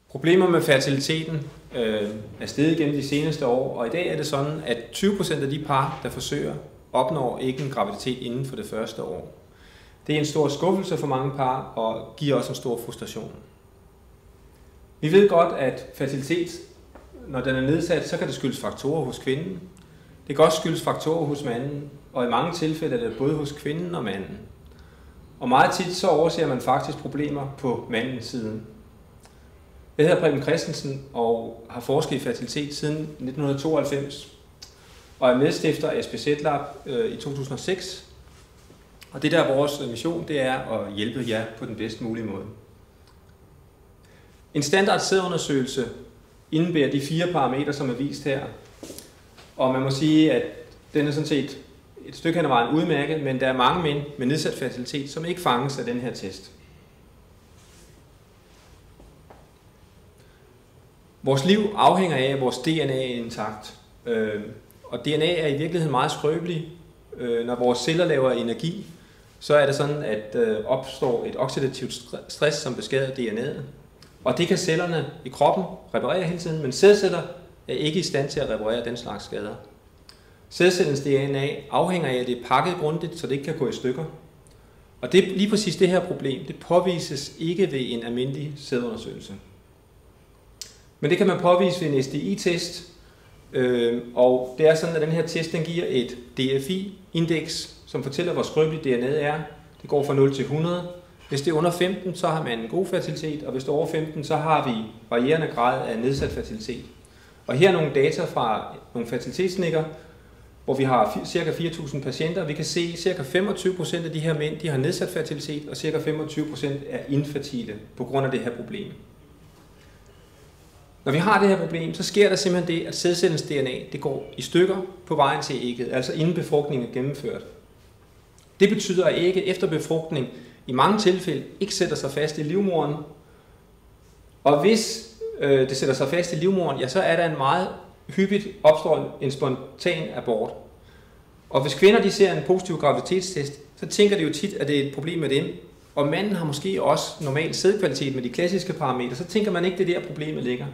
Problemer med fertiliteten er steget gennem de seneste år, og i dag er det sådan, at 20% af de par, der forsøger, opnår ikke en graviditet inden for det første år. Det er en stor skuffelse for mange par og giver også en stor frustration. Vi ved godt, at fertilitet, når den er nedsat, så kan det skyldes faktorer hos kvinden. Det kan også skyldes faktorer hos manden, og i mange tilfælde er det både hos kvinden og manden. Og meget tit så overser man faktisk problemer på mandens side. Jeg hedder Preben Christensen og har forsket i fertilitet siden 1992 og er medstifter af SPZ Lab i 2006. Og det der er vores mission, det er at hjælpe jer på den bedst mulige måde. En standard sædundersøgelse indebærer de 4 parametre, som er vist her. Og man må sige, at den er sådan set et stykke hen ad vejen udmærket, men der er mange mænd med nedsat fertilitet, som ikke fanges af den her test. Vores liv afhænger af, at vores DNA er intakt. Og DNA er i virkeligheden meget skrøbelig. Når vores celler laver energi, så er det sådan, at opstår et oxidativt stress, som beskadiger DNA'et. Og det kan cellerne i kroppen reparere hele tiden, men sædceller er ikke i stand til at reparere den slags skader. Sædcellens DNA afhænger af, at det er pakket grundigt, så det ikke kan gå i stykker. Og det, lige præcis det her problem, det påvises ikke ved en almindelig sædundersøgelse. Men det kan man påvise ved en SDI-test, og det er sådan, at den her test den giver et DFI-indeks, som fortæller, hvor skrøbeligt DNA'et er. Det går fra 0 til 100. Hvis det er under 15, så har man en god fertilitet, og hvis det er over 15, så har vi varierende grad af nedsat fertilitet. Og her er nogle data fra nogle fertilitetsnikker, hvor vi har ca. 4.000 patienter. Vi kan se, at ca. 25% af de her mænd de har nedsat fertilitet, og ca. 25% er infertile på grund af det her problem. Når vi har det her problem, så sker der simpelthen det, at sædcellens DNA det går i stykker på vejen til ægget, altså inden befrugtningen er gennemført. Det betyder, at ægget efter befrugtning i mange tilfælde ikke sætter sig fast i livmoderen. Og hvis det sætter sig fast i livmoderen, ja, så er der en meget hyppigt opstår en spontan abort. Og hvis kvinder de ser en positiv graviditetstest, så tænker de jo tit, at det er et problem med dem. Og manden har måske også normal sædkvalitet med de klassiske parametre, så tænker man ikke, det er der problemet ligger.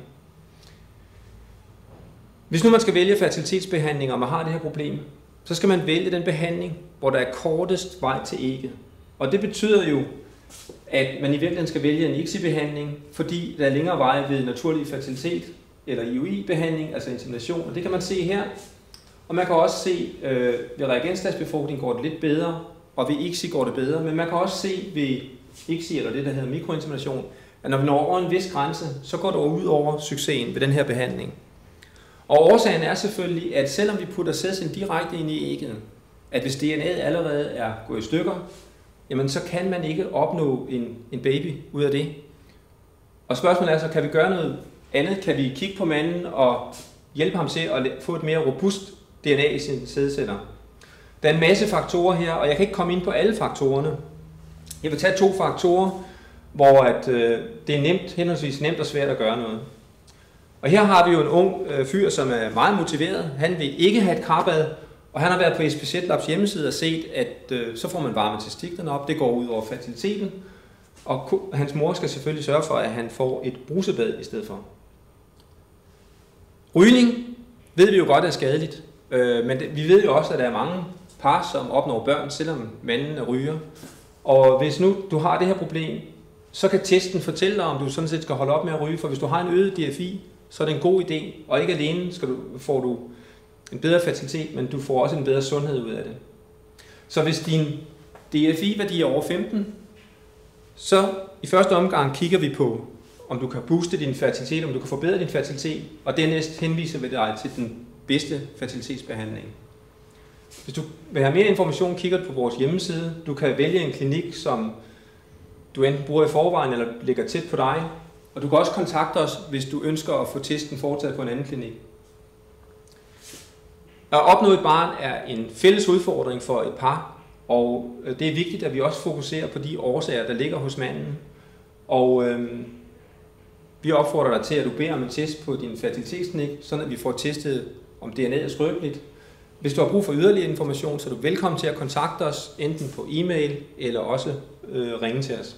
Hvis nu man skal vælge fertilitetsbehandling, og man har det her problem, så skal man vælge den behandling, hvor der er kortest vej til ægget. Og det betyder jo, at man i virkeligheden skal vælge en ICSI-behandling, fordi der er længere vej ved naturlig fertilitet, eller IUI-behandling, altså insemination, og det kan man se her. Og man kan også se, ved reagensglasbefrugtning går det lidt bedre, og ved ICSI går det bedre, men man kan også se ved ICSI, eller det der hedder mikroinsemination, at når vi når over en vis grænse, så går det ud over succesen ved den her behandling. Og årsagen er selvfølgelig, at selvom vi putter sædcellen direkte ind i ægget, at hvis DNA'et allerede er gået i stykker, jamen så kan man ikke opnå en baby ud af det. Og spørgsmålet er så, kan vi gøre noget andet? Kan vi kigge på manden og hjælpe ham til at få et mere robust DNA i sine sædceller? Der er en masse faktorer her, og jeg kan ikke komme ind på alle faktorerne. Jeg vil tage 2 faktorer, hvor det er henholdsvis nemt og svært at gøre noget. Og her har vi jo en ung fyr, som er meget motiveret. Han vil ikke have et karbad, og han har været på SPZ Labs hjemmeside og set, at så får man varme testiklerne op. Det går ud over fertiliteten, og hans mor skal selvfølgelig sørge for, at han får et brusebad i stedet for. Rygning ved vi jo godt er skadeligt, men vi ved jo også, at der er mange par, som opnår børn, selvom manden er ryger. Og hvis nu du har det her problem, så kan testen fortælle dig, om du sådan set skal holde op med at ryge, for hvis du har en øget DFI, så er det en god idé, og ikke alene får du en bedre fertilitet, men du får også en bedre sundhed ud af det. Så hvis din DFI-værdi er over 15, så i første omgang kigger vi på, om du kan booste din fertilitet, om du kan forbedre din fertilitet, og dernæst henviser vi dig til den bedste fertilitetsbehandling. Hvis du vil have mere information, kigger du på vores hjemmeside. Du kan vælge en klinik, som du enten bruger i forvejen eller ligger tæt på dig. Og du kan også kontakte os, hvis du ønsker at få testen foretaget på en anden klinik. At opnå et barn er en fælles udfordring for et par, og det er vigtigt, at vi også fokuserer på de årsager, der ligger hos manden. Og vi opfordrer dig til, at du beder om en test på din fertilitetsklinik, så vi får testet, om DNA'et er skrøbeligt. Hvis du har brug for yderligere information, så er du velkommen til at kontakte os, enten på e-mail eller også ringe til os.